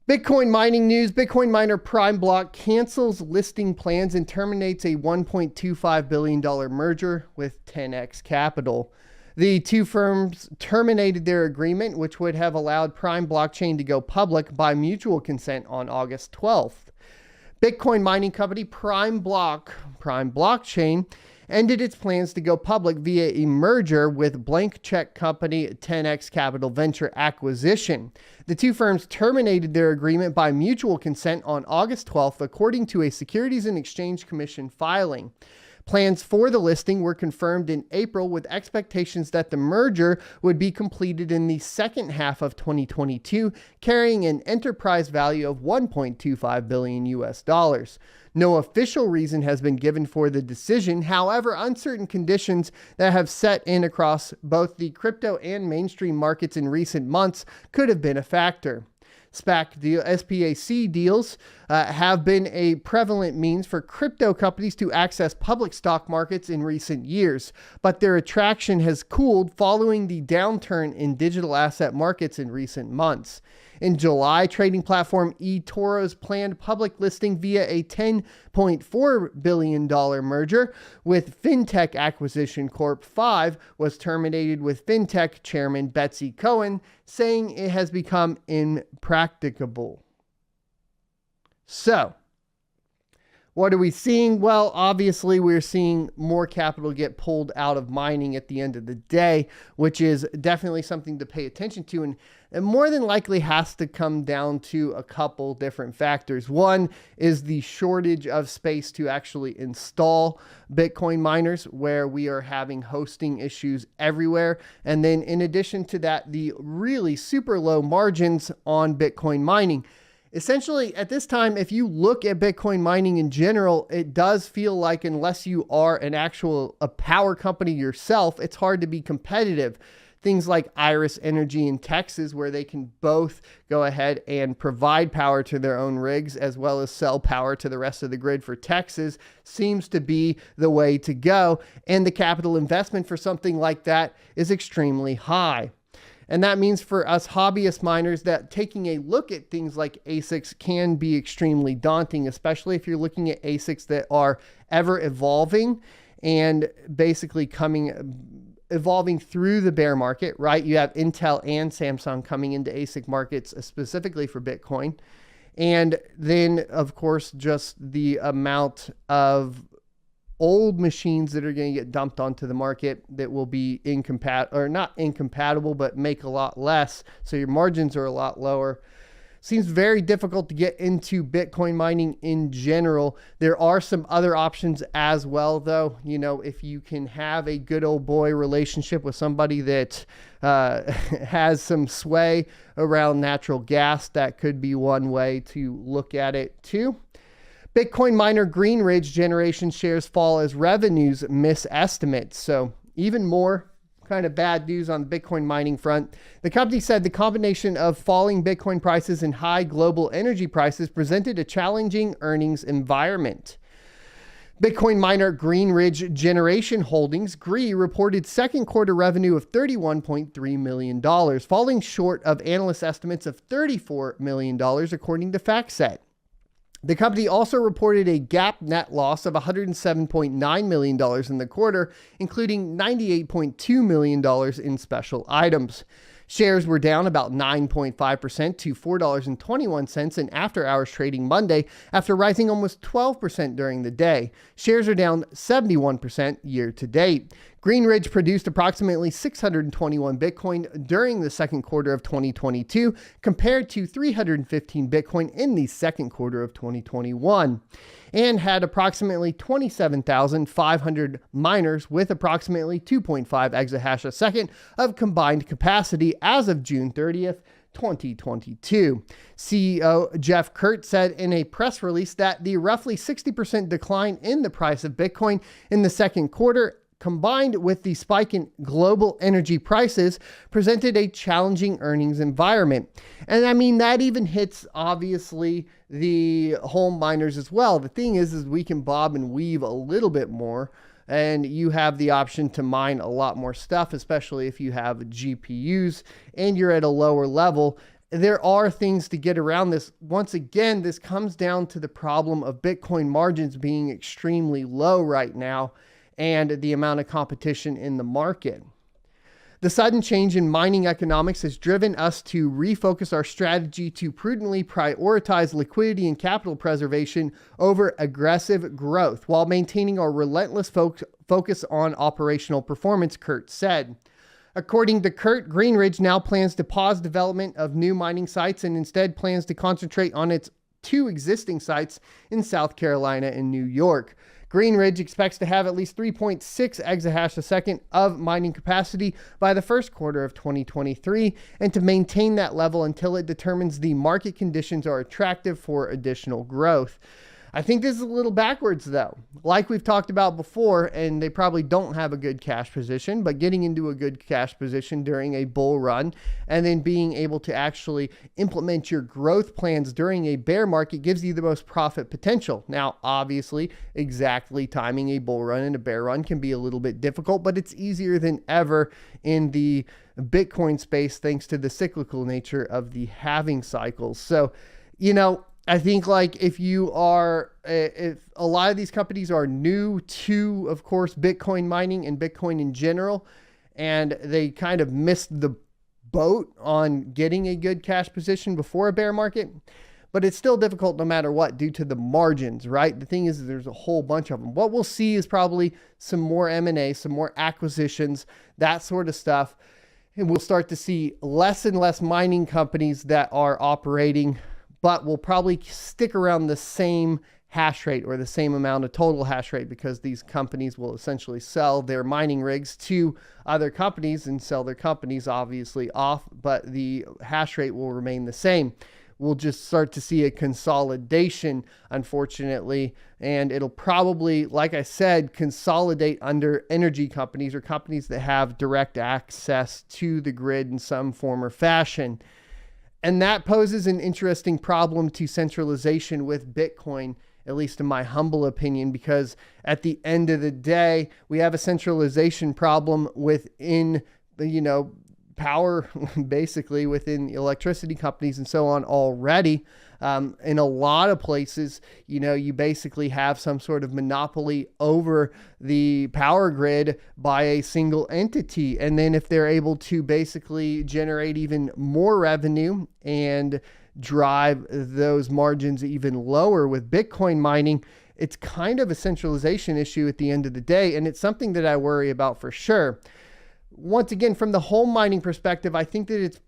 Bitcoin mining news. Bitcoin miner PrimeBlock cancels listing plans and terminates a $1.25 billion merger with 10x Capital. The two firms terminated their agreement, which would have allowed Prime Blockchain to go public by mutual consent on August 12th. Bitcoin mining company PrimeBlock, Prime Blockchain, ended its plans to go public via a merger with blank check company 10x Capital Venture Acquisition. The two firms terminated their agreement by mutual consent on August 12th, according to a Securities and Exchange Commission filing. Plans for the listing were confirmed in April, with expectations that the merger would be completed in the second half of 2022, carrying an enterprise value of $1.25 billion US. No official reason has been given for the decision. However, uncertain conditions that have set in across both the crypto and mainstream markets in recent months could have been a factor. SPAC deals have been a prevalent means for crypto companies to access public stock markets in recent years, but their attraction has cooled following the downturn in digital asset markets in recent months. In July, trading platform eToro's planned public listing via a $10.4 billion merger with FinTech Acquisition Corp. 5 was terminated, with FinTech chairman Betsy Cohen saying it has become impracticable. So, what are we seeing? Well, obviously, we're seeing more capital get pulled out of mining at the end of the day, which is definitely something to pay attention to. And it more than likely has to come down to a couple different factors. One is the shortage of space to actually install Bitcoin miners, where we are having hosting issues everywhere. And then in addition to that, the really super low margins on Bitcoin mining. Essentially, at this time, if you look at Bitcoin mining in general, it does feel like, unless you are a power company yourself, it's hard to be competitive. Things like Iris Energy in Texas, where they can both go ahead and provide power to their own rigs as well as sell power to the rest of the grid for Texas, seems to be the way to go. And the capital investment for something like that is extremely high. And that means for us hobbyist miners that taking a look at things like ASICs can be extremely daunting, especially if you're looking at ASICs that are ever evolving and basically evolving through the bear market, right? You have Intel and Samsung coming into ASIC markets specifically for Bitcoin. And then, of course, just the amount of old machines that are going to get dumped onto the market that will be not incompatible, but make a lot less. So your margins are a lot lower. Seems very difficult to get into Bitcoin mining in general. There are some other options as well, though. You know, if you can have a good old boy relationship with somebody that has some sway around natural gas, that could be one way to look at it too. Bitcoin miner Greenidge generation shares fall as revenues miss estimates. So even more kind of bad news on the Bitcoin mining front. The company said the combination of falling Bitcoin prices and high global energy prices presented a challenging earnings environment. Bitcoin miner Greenidge Generation Holdings, GREE, reported second quarter revenue of $31.3 million, falling short of analyst estimates of $34 million, according to FactSet. The company also reported a GAAP net loss of $107.9 million in the quarter, including $98.2 million in special items. Shares were down about 9.5% to $4.21 in after-hours trading Monday, after rising almost 12% during the day. Shares are down 71% year-to-date. Greenidge produced approximately 621 Bitcoin during the second quarter of 2022, compared to 315 Bitcoin in the second quarter of 2021, and had approximately 27,500 miners with approximately 2.5 exahash a second of combined capacity as of June 30th, 2022. CEO Jeff Kurt said in a press release that the roughly 60% decline in the price of Bitcoin in the second quarter, combined with the spike in global energy prices, presented a challenging earnings environment. And I mean, that even hits, obviously, the home miners as well. The thing is we can bob and weave a little bit more, and you have the option to mine a lot more stuff, especially if you have GPUs and you're at a lower level. there are things to get around this. Once again, this comes down to the problem of Bitcoin margins being extremely low right now and the amount of competition in the market. The sudden change in mining economics has driven us to refocus our strategy to prudently prioritize liquidity and capital preservation over aggressive growth while maintaining our relentless focus on operational performance, Kurt said. According to Kurt, Greenidge now plans to pause development of new mining sites and instead plans to concentrate on its 2 existing sites in South Carolina and New York. Greenidge expects to have at least 3.6 exahash a second of mining capacity by the first quarter of 2023 and to maintain that level until it determines the market conditions are attractive for additional growth. I think this is a little backwards though. Like we've talked about before, and they probably don't have a good cash position, but getting into a good cash position during a bull run and then being able to actually implement your growth plans during a bear market gives you the most profit potential. Now, obviously, exactly timing a bull run and a bear run can be a little bit difficult, but it's easier than ever in the Bitcoin space thanks to the cyclical nature of the halving cycles. So, I think if a lot of these companies are new to, of course, Bitcoin mining and Bitcoin in general, and they kind of missed the boat on getting a good cash position before a bear market, but it's still difficult no matter what due to the margins, right? The thing is there's a whole bunch of them. What we'll see is probably some more M&A, some more acquisitions, that sort of stuff. And we'll start to see less and less mining companies that are operating, but we'll probably stick around the same hash rate or the same amount of total hash rate because these companies will essentially sell their mining rigs to other companies and sell their companies obviously off, but the hash rate will remain the same. We'll just start to see a consolidation, unfortunately, and it'll probably, like I said, consolidate under energy companies or companies that have direct access to the grid in some form or fashion. And that poses an interesting problem to centralization with Bitcoin, at least in my humble opinion, because at the end of the day, we have a centralization problem within, power, basically within electricity companies and so on already. In a lot of places, you basically have some sort of monopoly over the power grid by a single entity. And then if they're able to basically generate even more revenue and drive those margins even lower with Bitcoin mining, it's kind of a centralization issue at the end of the day. And it's something that I worry about for sure. Once again, from the home mining perspective, I think that it's,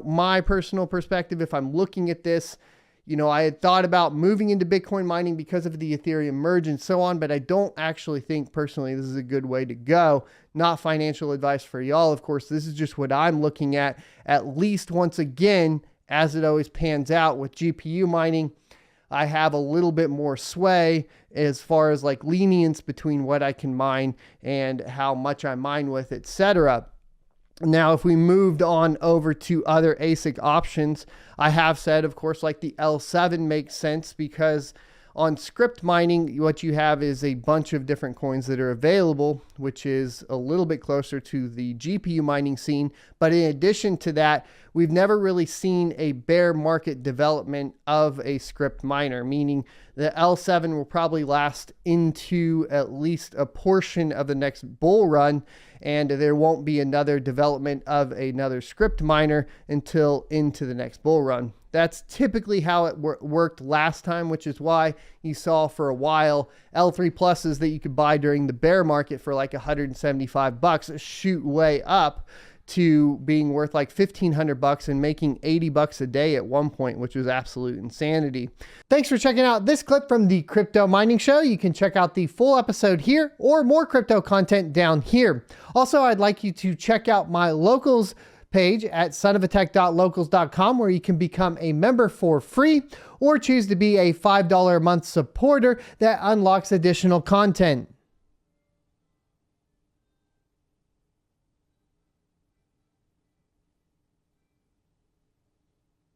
my personal perspective, if I'm looking at this, I had thought about moving into Bitcoin mining because of the Ethereum merge and so on, but I don't actually think personally this is a good way to go. Not financial advice for y'all. Of course, this is just what I'm looking at least once again, as it always pans out with GPU mining. I have a little bit more sway as far as lenience between what I can mine and how much I mine with, etc. Now, if we moved on over to other ASIC options, I have said, of course, the L7 makes sense because on script mining, what you have is a bunch of different coins that are available, which is a little bit closer to the GPU mining scene. But in addition to that, we've never really seen a bear market development of a script miner, meaning the L7 will probably last into at least a portion of the next bull run, and there won't be another development of another script miner until into the next bull run. That's typically how it worked last time, which is why you saw for a while L3 pluses that you could buy during the bear market for $175 shoot way up to being worth $1,500 and making $80 a day at one point, which was absolute insanity. Thanks for checking out this clip from the Crypto Mining Show. You can check out the full episode here or more crypto content down here. Also, I'd like you to check out my locals page at sonofatech.locals.com where you can become a member for free or choose to be a $5 a month supporter that unlocks additional content.